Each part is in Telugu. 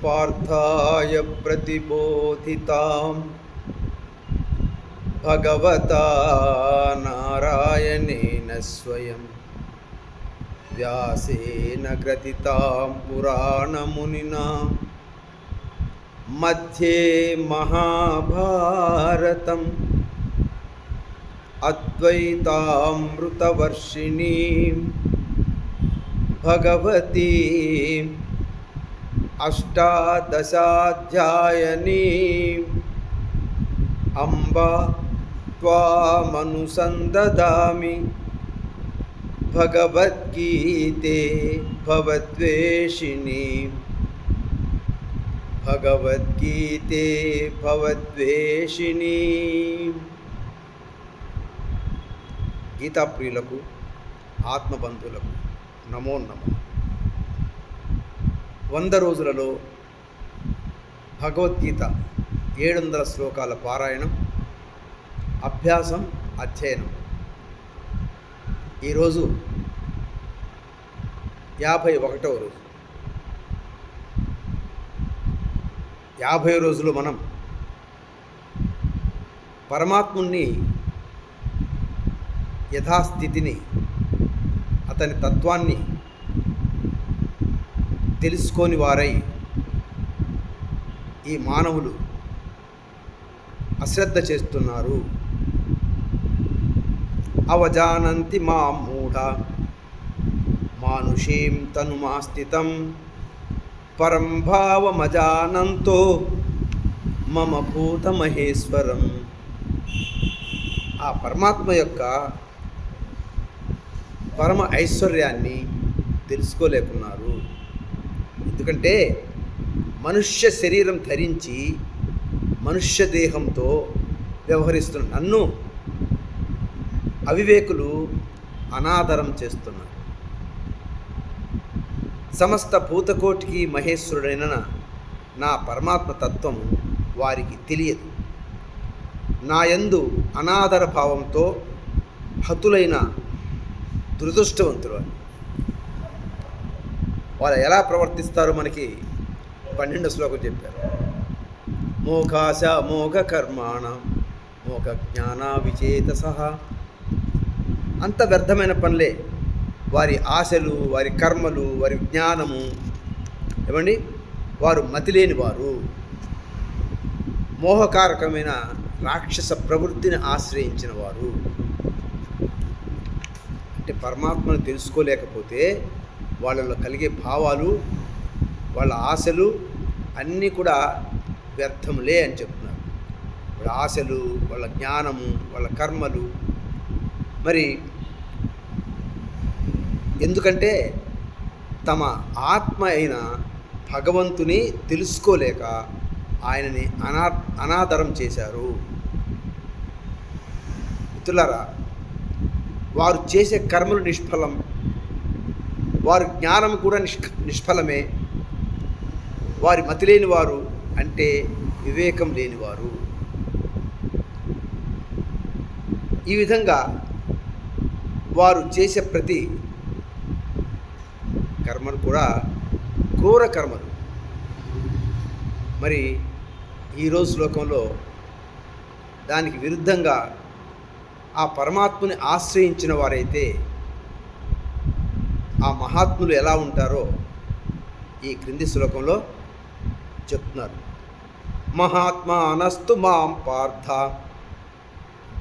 पार्थाय प्रतिबोधितां भगवता नारायणेन स्वयं व्यासेन ग्रथितां पुराणमुनिना मध्ये महाभारतम् अद्वैतामृतवर्षिणीं भगवतीम् अष्टादशाध्यायिनीम् अम्ब त्वामनुसन्दधामि भगवद्गीते भवद्वेषिणीम् भगवद्गीते भवद्वेषिणीम् गीता प्रियुలకు ఆత్మబంధువులకు నమో నమః. 100 రోజులలో భగవద్గీత 700 శ్లోకాల పారాయణం, అభ్యాసం, అధ్యయనం. ఈరోజు 51వ రోజు. 50 రోజులు మనం పరమాత్ముని యథాస్థితిని, అతని తత్వాన్ని తెలుసుకోని వారై ఈ మానవులు అశ్రద్ధ చేస్తున్నారు. అవజానంతి మాం మూఢ మానుషీం తనుమాస్థితం పరం భావమజానంతో మమ భూత మహేశ్వరం. ఆ పరమాత్మ యొక్క పరమ ఐశ్వర్యాన్ని తెలుసుకోలేకున్నారు. ఎందుకంటే మనుష్య శరీరం ధరించి మనుష్య దేహంతో వ్యవహరిస్తున్న నన్ను అవివేకులు అనాదరం చేస్తున్నారు. సమస్త భూతకోటికి మహేశ్వరుడైన నా పరమాత్మ తత్వం వారికి తెలియదు. నా యందు అనాదర భావంతో హతులైన దురదృష్టవంతులు అని వాళ్ళు ఎలా ప్రవర్తిస్తారో మనకి 12వ శ్లోకం చెప్పారు. మోఘాశ మోఘ కర్మాణ మోఘ జ్ఞాన విచేతసః. అంత వ్యర్థమైన పనులే వారి ఆశలు, వారి కర్మలు, వారి జ్ఞానము. ఏమండి, వారు మతిలేని వారు. మోహకారకమైన రాక్షస ప్రవృత్తిని ఆశ్రయించిన వారు. అంటే పరమాత్మను తెలుసుకోలేకపోతే వాళ్ళలో కలిగే భావాలు, వాళ్ళ ఆశలు అన్నీ కూడా వ్యర్థములే అని చెప్తున్నారు. వాళ్ళ ఆశలు, వాళ్ళ జ్ఞానము, వాళ్ళ కర్మలు. మరి ఎందుకంటే తమ ఆత్మ అయిన భగవంతుని తెలుసుకోలేక ఆయనని అనాదరం చేశారు. మిత్రులారా, వారు చేసే కర్మలు నిష్ఫలం, వారి జ్ఞానం కూడా నిష్ఫలమే. వారి మతి లేనివారు అంటే వివేకం లేనివారు. ఈ విధంగా వారు చేసే ప్రతి కర్మలు కూడా క్రూర కర్మలు. మరి ఈరోజు శ్లోకంలో దానికి విరుద్ధంగా ఆ పరమాత్మని ఆశ్రయించిన వారైతే ఆ మహాత్ములు ఎలా ఉంటారో ఈ క్రింది శ్లోకంలో చెప్తున్నారు. మహాత్మానస్తు మాం పార్థ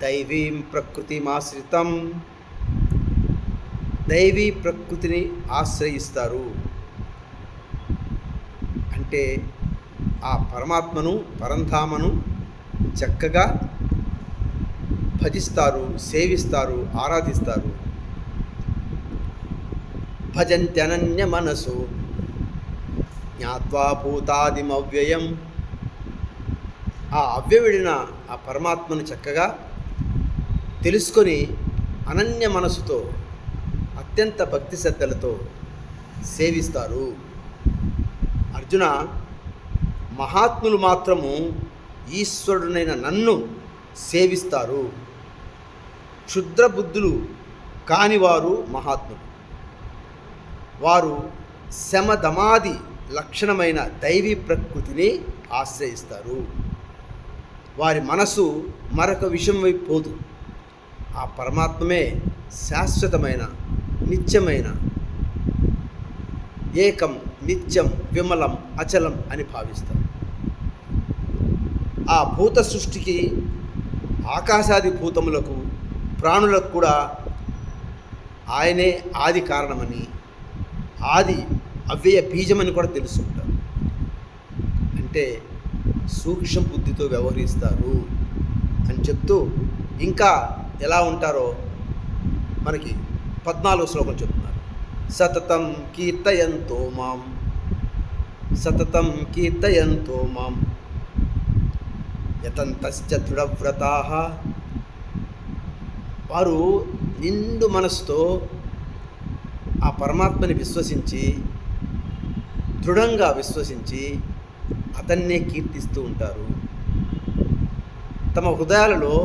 దైవీం ప్రకృతిమాశ్రితం. దైవీ ప్రకృతిని ఆశ్రయిస్తారు. అంటే ఆ పరమాత్మను, పరంధామను చక్కగా భజిస్తారు, సేవిస్తారు, ఆరాధిస్తారు. భజంత్యనన్య మనసు జ్ఞాత్వా భూతాదిమవ్యయం. ఆ అవ్యయుడిన ఆ పరమాత్మను చక్కగా తెలుసుకొని అనన్య మనసుతో, అత్యంత భక్తి శ్రద్ధలతో సేవిస్తారు. అర్జున, మహాత్ములు మాత్రము ఈశ్వరుడైన నన్ను సేవిస్తారు. క్షుద్ర బుద్ధులు కానివారు మహాత్ములు. వారు శమదమాది లక్షణమైన దైవీ ప్రకృతిని ఆశ్రయిస్తారు. వారి మనసు మరొక విషయం వైపు పోదు. ఆ పరమాత్మే శాశ్వతమైన, నిత్యమైన, ఏకం, నిత్యం, విమలం, అచలం అని భావిస్తారు. ఆ భూత సృష్టికి, ఆకాశాది భూతములకు, ప్రాణులకు కూడా ఆయనే ఆది కారణమని, ఆది అవ్యయ బీజమని కూడా తెలుసుకుంటారు. అంటే సూక్ష్మ బుద్ధితో వ్యవహరిస్తారు అని చెప్తూ ఇంకా ఎలా ఉంటారో మనకి 14వ శ్లోకం చెప్తున్నారు. సతతం కీర్తయంతో మాం, సతతం కీర్తయంతో మాం యతంతశ్చ దృఢవ్రతాః. వారు నిండు మనసుతో ఆ పరమాత్మని విశ్వసించి, దృఢంగా విశ్వసించి అతన్నే కీర్తిస్తూ ఉంటారు. తమ హృదయాలలో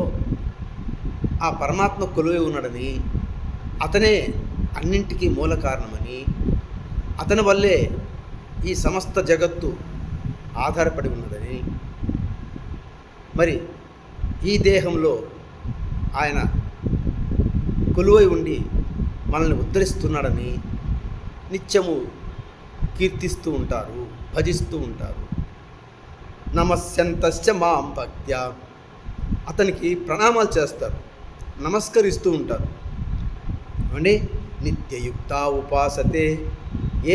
ఆ పరమాత్మ కొలువై ఉన్నాడని, అతనే అన్నింటికీ మూల కారణమని, అతని వల్లే ఈ సమస్త జగత్తు ఆధారపడి ఉన్నదని, మరి ఈ దేహంలో ఆయన కొలువై ఉండి మనల్ని ఉద్ధరిస్తున్నాడని నిత్యము కీర్తిస్తూ ఉంటారు, భజిస్తూ ఉంటారు. నమస్యంతశ్చ మాం భక్త్యా, అతనికి ప్రణామాలు చేస్తారు, నమస్కరిస్తూ ఉంటారు. అంటే నిత్యయుక్త ఉపాసతే,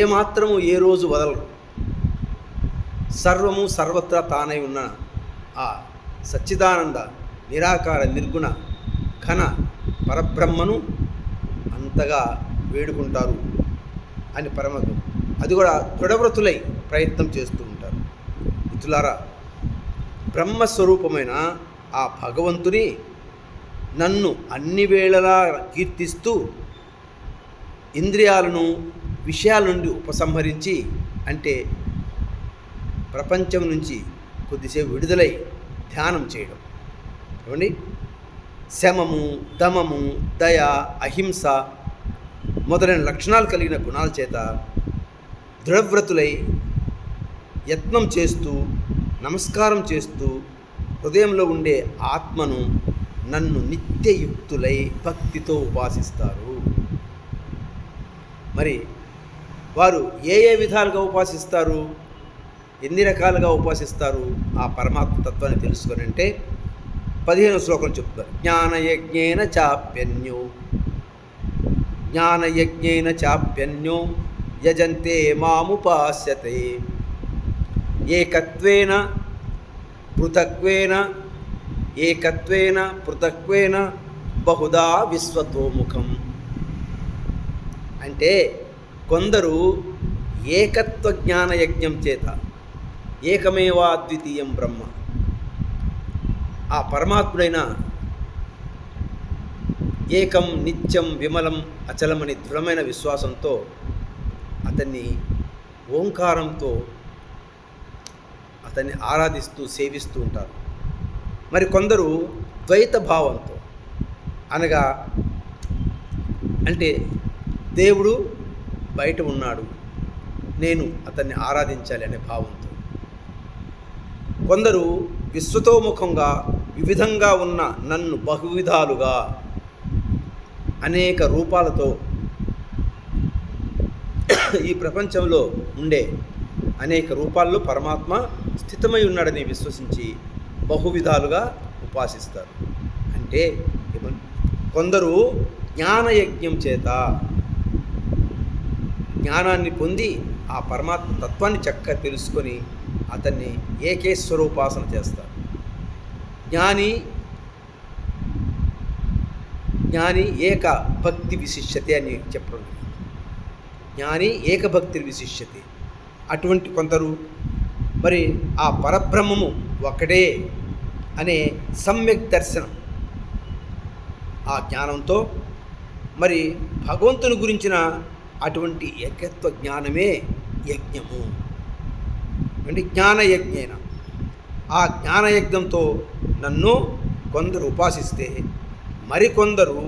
ఏమాత్రము ఏ రోజు వదలరు. సర్వము సర్వత్రా తానై ఉన్న ఆ సచ్చిదానంద నిరాకార నిర్గుణ ఘన పరబ్రహ్మను అంతగా వేడుకుంటారు అని పరమకు. అది కూడా దృఢవ్రతులై ప్రయత్నం చేస్తూ ఉంటారు. మిత్రులారా, బ్రహ్మస్వరూపమైన ఆ భగవంతుని నన్ను అన్ని వేళలా కీర్తిస్తూ ఇంద్రియాలను విషయాల నుండి ఉపసంహరించి, అంటే ప్రపంచం నుంచి కొద్దిసేపు విడుదలై ధ్యానం చేయడం. ఏమండి, శమము, దమము, దయ, అహింస మొదలైన లక్షణాలు కలిగిన గుణాల చేత దృఢవ్రతులై యత్నం చేస్తూ, నమస్కారం చేస్తూ హృదయంలో ఉండే ఆత్మను నన్ను నిత్యయుక్తులై భక్తితో ఉపాసిస్తారు. మరి వారు ఏ ఏ విధాలుగా ఉపాసిస్తారు, ఎన్ని రకాలుగా ఉపాసిస్తారు ఆ పరమాత్మ తత్వాన్ని తెలుసుకొని అంటే 15వ శ్లోకం చెప్తారు. జ్ఞానయజ్ఞేన చాప్యన్యో, జ్ఞానయజ్ఞేన చాప్యన్యో యజంతే మాముపాస్యతే ఏకత్వేన పృథక్వేన, ఏకత్వేన పృథక్వేన బహుదా విశ్వతోముఖం. అంటే కొందరు ఏకత్వ జ్ఞానయజ్ఞం చేత, ఏకమేవా అద్వితీయం బ్రహ్మ, ఆ పరమాత్ముడైన ఏకం, నిత్యం, విమలం, అచలమని దృఢమైన విశ్వాసంతో అతన్ని ఓంకారంతో అతన్ని ఆరాధిస్తూ సేవిస్తూ ఉంటారు. మరి కొందరు ద్వైత భావంతో, అనగా అంటే దేవుడు బయట ఉన్నాడు, నేను అతన్ని ఆరాధించాలి అనే భావంతో. కొందరు విశ్వతోముఖంగా వివిధంగా ఉన్న నన్ను బహువిధాలుగా అనేక రూపాలతో, ఈ ప్రపంచంలో ఉండే అనేక రూపాల్లో పరమాత్మ స్థితమై ఉన్నాడని విశ్వసించి బహువిధాలుగా ఉపాసిస్తారు. అంటే కొందరు జ్ఞానయజ్ఞం చేత జ్ఞానాన్ని పొంది ఆ పరమాత్మ తత్వాన్ని చక్కగా తెలుసుకొని అతన్ని ఏకేశ్వరోపాసన చేస్తారు. జ్ఞాని ఏక భక్తి విశిష్యతే అని చెప్పడం. జ్ఞాని ఏకభక్తి విశిష్యతే. అటువంటి కొందరు మరి ఆ పరబ్రహ్మము ఒకటే అనే సమ్యక్ దర్శనం, ఆ జ్ఞానంతో మరి భగవంతుని గురించిన అటువంటి ఏకత్వ జ్ఞానమే యజ్ఞము. అంటే జ్ఞానయజ్ఞేన, ఆ జ్ఞానయజ్ఞంతో నన్ను కొందరు ఉపాసిస్తే మరికొందరు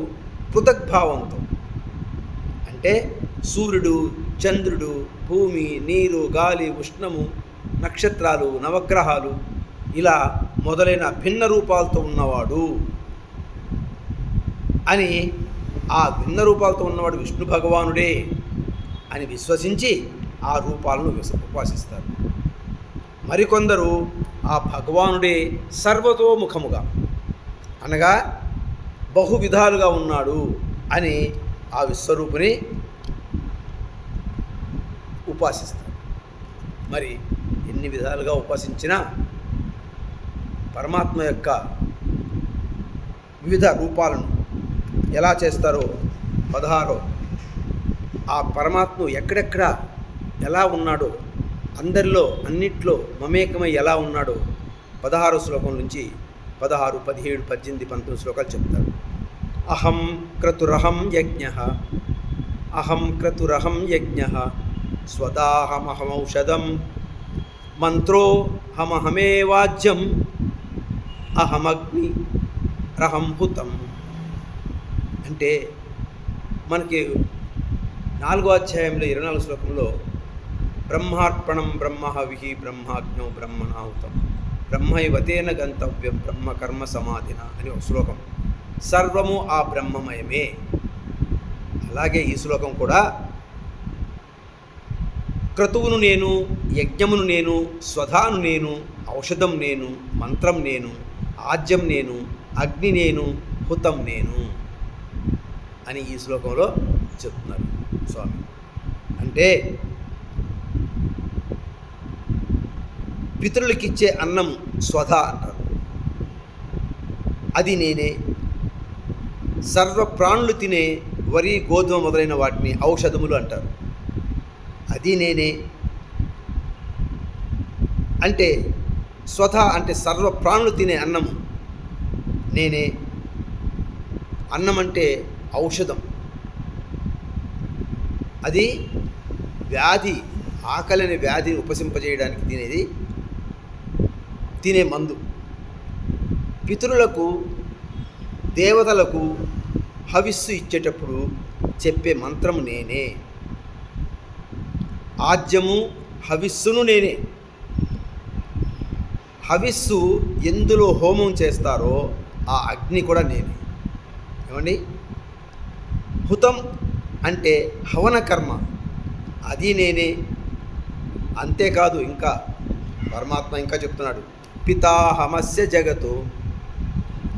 పృథగ్భావంతో, అంటే సూర్యుడు, చంద్రుడు, భూమి, నీరు, గాలి, ఉష్ణము, నక్షత్రాలు, నవగ్రహాలు ఇలా మొదలైన భిన్న రూపాలతో ఉన్నవాడు అని, ఆ భిన్న రూపాలతో ఉన్నవాడు విష్ణు భగవానుడే అని విశ్వసించి ఆ రూపాలను ఉపాసిస్తారు. మరికొందరు ఆ భగవానుడే సర్వతోముఖముగా అనగా బహు విధాలుగా ఉన్నాడు అని ఆ విశ్వరూపుని ఉపాసిస్తారు. మరి ఎన్ని విధాలుగా ఉపాసించినా పరమాత్మ యొక్క వివిధ రూపాలను ఎలా చేస్తారో 16 ఆ పరమాత్మ ఎక్కడెక్కడ ఎలా ఉన్నాడో, అందరిలో అన్నిట్లో మమేకమై ఎలా ఉన్నాడో 16 శ్లోకం నుంచి 16, 17, 18, 19 శ్లోకాలు చెప్తారు. అహం క్రతురహం యజ్ఞ స్వదాహమహమౌషధం మంత్రోహమహమే వాజ్యం అహమగ్ని రహం హుతం. అంటే మనకి 4వ అధ్యాయంలో 24 శ్లోకంలో బ్రహ్మార్పణం బ్రహ్మహవిః బ్రహ్మాగ్నౌ బ్రహ్మణాహుతం బ్రహ్మైవతేన గంతవ్యం బ్రహ్మకర్మ సమాధిన అని ఒక శ్లోకం. సర్వము ఆ బ్రహ్మమయమే. అలాగే ఈ శ్లోకం కూడా క్రతువును నేను, యజ్ఞమును నేను, స్వధాను నేను, ఔషధం నేను, మంత్రం నేను, ఆజ్యం నేను, అగ్ని నేను, హుతం నేను అని ఈ శ్లోకంలో చెప్తున్నారు స్వామి. అంటే పితరులకిచ్చే అన్నం స్వధ అంటారు, అది నేనే. సర్వ ప్రాణులు తినే వరి, గోధుమ మొదలైన వాటిని ఔషధములు అంటారు, అది నేనే. అంటే స్వధ అంటే సర్వ ప్రాణులు తినే అన్నము నేనే. అన్నం అంటే ఔషధం, అది వ్యాధి, ఆకలి అనే వ్యాధిని ఉపశమింపజేయడానికి తినే మందు. పితరులకు, దేవతలకు హవిస్సు ఇచ్చేటప్పుడు చెప్పే మంత్రం నేనే. ఆజ్యము, హవిస్సును నేనే. హవిస్సు ఎందులో హోమం చేస్తారో ఆ అగ్ని కూడా నేనే. ఏమండి? హుతం అంటే హవన కర్మ, అది నేనే. అంతేకాదు, ఇంకా పరమాత్మ ఇంకా చెప్తున్నాడు, పితాహమస్య జగతో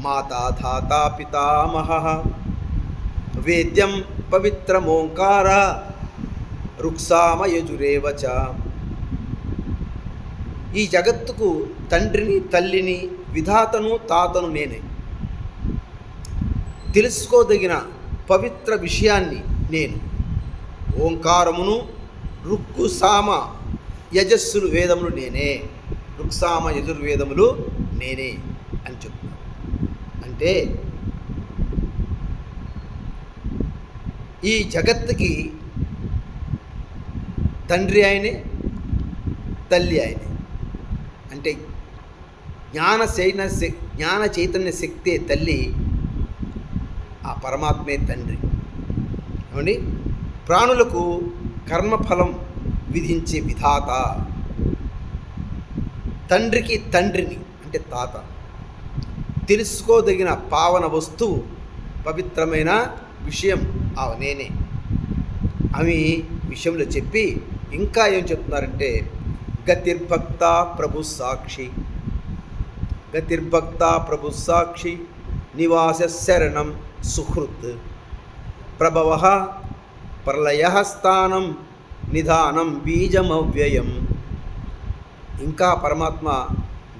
మాతా ధాతా పితామహః వేద్యం పవిత్రమోంకార రుక్సామయజురేవ చ. ఈ జగత్తుకు తండ్రిని, తల్లిని, విధాతను, తాతను నేనే. తెలుసుకోదగిన పవిత్ర విషయాన్ని నేను. ఓంకారమును, రుక్కు, సామ, యజస్సులు వేదములు నేనే. రుక్సామ యజుర్వేదములు నేనే అని చెప్తున్నాను. అంటే ఈ జగత్తుకి తండ్రి ఆయనే, తల్లి ఆయనే. అంటే జ్ఞాన చైతన్య శక్తే తల్లి, ఆ పరమాత్మే తండ్రి. ఏమండి? ప్రాణులకు కర్మఫలం విధించే విధాత. తండ్రికి తండ్రిని అంటే తాత. తెలుసుకోదగిన పావన వస్తువు, పవిత్రమైన విషయం నేనే అవి విషయంలో చెప్పి ఇంకా ఏం చెప్తున్నారంటే, గతిర్భక్త ప్రభు సాక్షి, గతిర్భక్త ప్రభు సాక్షి నివాస శరణం సుహృత్ ప్రభవ ప్రళయ స్థానం నిధానం బీజమవ్యయం. ఇంకా పరమాత్మ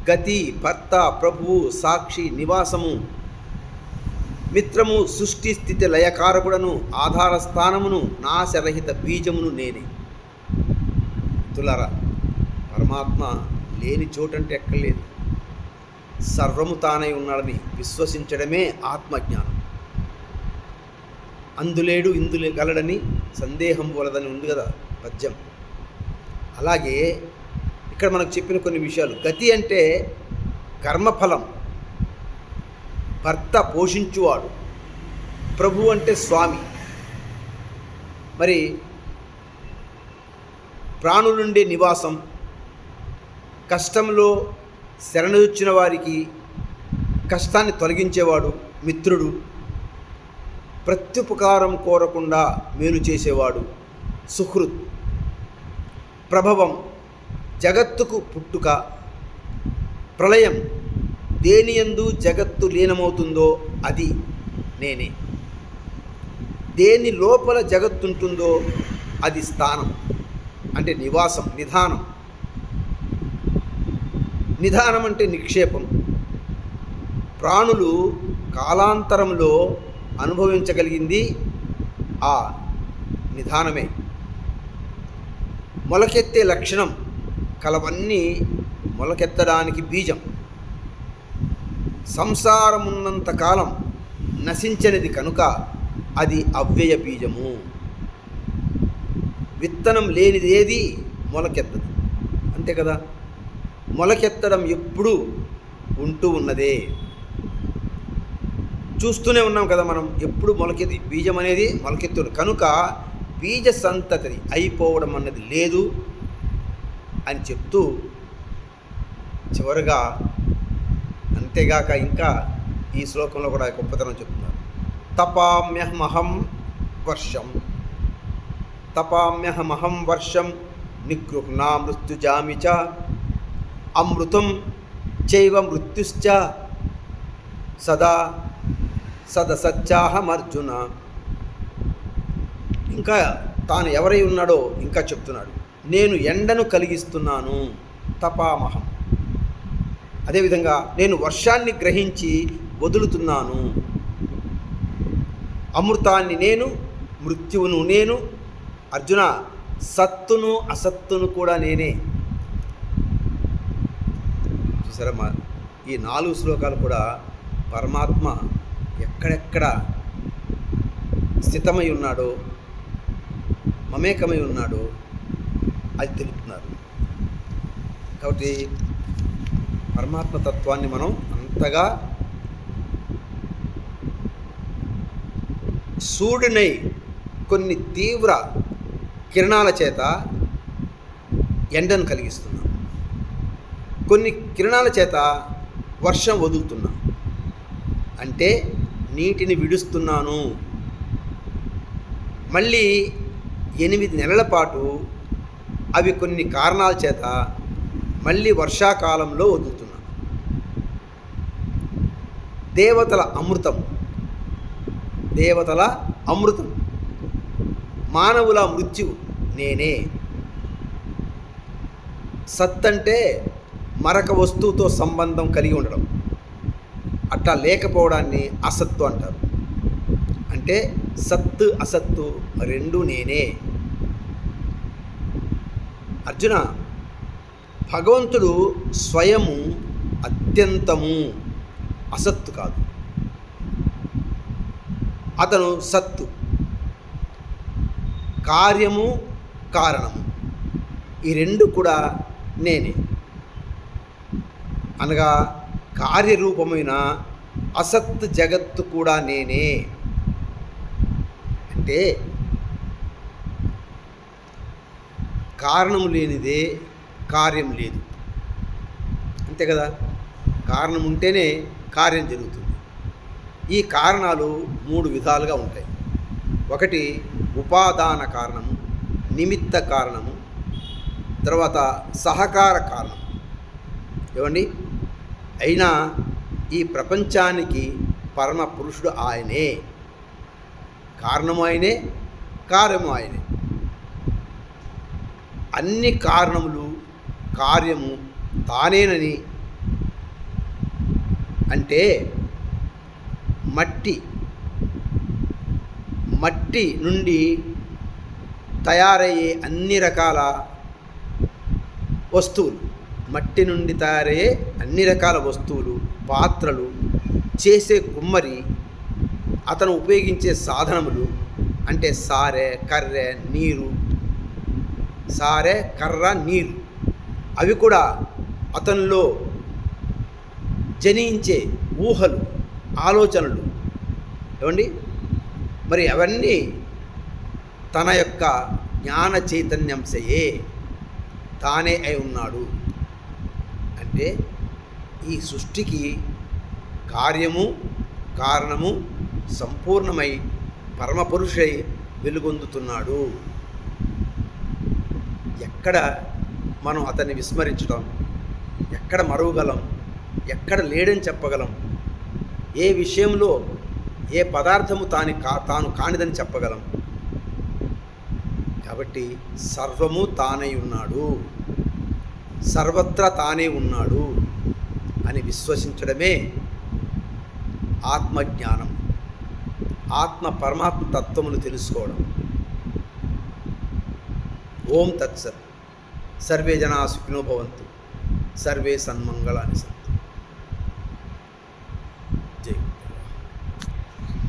గతి, భర్త, ప్రభువు, సాక్షి, నివాసము, మిత్రము, సృష్టి స్థితి లయకారకుడను, ఆధార స్థానమును, నాశరహిత బీజమును నేనే. తులరా, పరమాత్మ లేని చోటంటే ఎక్కలేదు. సర్వము తానై ఉన్నాడని విశ్వసించడమే ఆత్మజ్ఞానం. అందులేడు ఇందులే గలడని సందేహం వలదని ఉంది కదా పద్యం. అలాగే ఇక్కడ మనకు చెప్పిన కొన్ని విషయాలు. గతి అంటే కర్మఫలం, భర్త పోషించువాడు, ప్రభు అంటే స్వామి. మరి ప్రాణులుండే నివాసం, కష్టంలో శరణొచ్చిన వారికి కష్టాన్ని తొలగించేవాడు, మిత్రుడు, ప్రత్యుపకారం కోరకుండా మేలు చేసేవాడు, సుహృత్, ప్రభవం, జగత్తుకు పుట్టుక, ప్రళయం, దేనియందు జగత్తు లీనమవుతుందో అది నేనే, దేని లోపల జగత్తుంటుందో అది స్థానం, అంటే నివాసం, నిధానం. నిధానం అంటే నిక్షేపం. ప్రాణులు కాలాంతరంలో అనుభవించగలిగింది ఆ నిధానమే. మొలకెత్తే లక్షణం కలవన్నీ మొలకెత్తడానికి బీజం. సంసారమున్నంతకాలం నశించనిది కనుక అది అవ్యయ బీజము. విత్తనం లేనిదేది మొలకెత్తదు, అంతే కదా. మొలకెత్తడం ఎప్పుడూ ఉంటూ ఉన్నదే, చూస్తూనే ఉన్నాం కదా మనం. ఎప్పుడు మొలకెత్తి బీజం అనేది మొలకెత్తుడు కనుక బీజ సంతతి అయిపోవడం అన్నది లేదు అని చెప్తూ చివరగా, అంతేగాక ఇంకా ఈ శ్లోకంలో కూడా గొప్పతనం చెప్తున్నారు. తపామ్యహమహం వర్షం, తపామ్యహమహం వర్షం నిగృహ్ణా మృత్యుజామి చ అమృతం చైవ మృత్యుశ్చ సదా సదసత్యాహమర్జున. ఇంకా తాను ఎవరై ఉన్నాడో ఇంకా చెప్తున్నాడు. నేను ఎండను కలిగిస్తున్నాను, తపామహం. అదేవిధంగా నేను వర్షాన్ని గ్రహించి వదులుతున్నాను, అమృతాన్ని నేను, మృత్యువును నేను. అర్జున, సత్తును అసత్తును కూడా నేనే. చూసారమ్మా, ఈ 4 శ్లోకాలు కూడా పరమాత్మ ఎక్కడెక్కడ స్థితమై ఉన్నాడో, మమేకమై ఉన్నాడో అది తెలుపుతున్నారు. కాబట్టి పరమాత్మ తత్వాన్ని మనం అంతగా సూర్యునై కొన్ని తీవ్ర కిరణాల చేత ఎండను కలిగిస్తున్నాం, కొన్ని కిరణాల చేత వర్షం వదులుతున్నాం. అంటే నీటిని విడుస్తున్నాను. మళ్ళీ 8 నెలల పాటు అవి కొన్ని కారణాల చేత మళ్ళీ వర్షాకాలంలో వదులుతున్నాను. దేవతల అమృతం, దేవతల అమృతం, మానవుల మృత్యువు నేనే. సత్ అంటే మరొక వస్తువుతో సంబంధం కలిగి ఉండడం, అట్లా లేకపోవడాన్ని అసత్తు అంటారు. అంటే సత్తు అసత్తు రెండు నేనే. అర్జున, భగవంతుడు స్వయము అత్యంతము, అసత్తు కాదు. అతను సత్తు, కార్యము కారణము ఈ రెండు కూడా నేనే. అనగా కార్యరూపమైన అసత్ జగత్తు కూడా నేనే. అంటే కారణము లేనిదే కార్యం లేదు, అంతే కదా. కారణం ఉంటేనే కార్యం జరుగుతుంది. ఈ కారణాలు 3 విధాలుగా ఉంటాయి. ఒకటి ఉపాదాన కారణము, నిమిత్త కారణము, తర్వాత సహకార కారణం. ఏమండి, అయినా ఈ ప్రపంచానికి పరమ పురుషుడు ఆయనే. కారణము ఆయనే, కార్యము ఆయనే. అన్ని కారణములు కార్యము తానేనని అంటే మట్టి నుండి తయారయ్యే అన్ని రకాల వస్తువులు, మట్టి నుండి తయారయ్యే అన్ని రకాల వస్తువులు, పాత్రలు, చేసే కుమ్మరి, అతను ఉపయోగించే సాధనములు అంటే సారె, కర్రె, నీరు, సారె, కర్ర, నీరు, అవి కూడా అతనిలో జనించే ఊహలు, ఆలోచనలు. ఏమండి, మరి అవన్నీ తన యొక్క జ్ఞాన చైతన్యంశయే. తానే అయి ఉన్నాడు. అంటే ఈ సృష్టికి కార్యము కారణము సంపూర్ణమై పరమపురుషై వెలుగొందుతున్నాడు. ఎక్కడ మనం అతన్ని విస్మరించడం, ఎక్కడ మరువగలం, ఎక్కడ లేడని చెప్పగలం, ఏ విషయంలో ఏ పదార్థము తాను కానిదని చెప్పగలం. కాబట్టి సర్వము తానై ఉన్నాడు, సర్వత్రా తానే ఉన్నాడు అని విశ్వసించడమే ఆత్మజ్ఞానం, ఆత్మ పరమాత్మ తత్వమును తెలుసుకోవడం. ఓం తత్సత్. సర్వే జనా సుఖినో భవంతు. సర్వే సన్మంగళాని సంతు.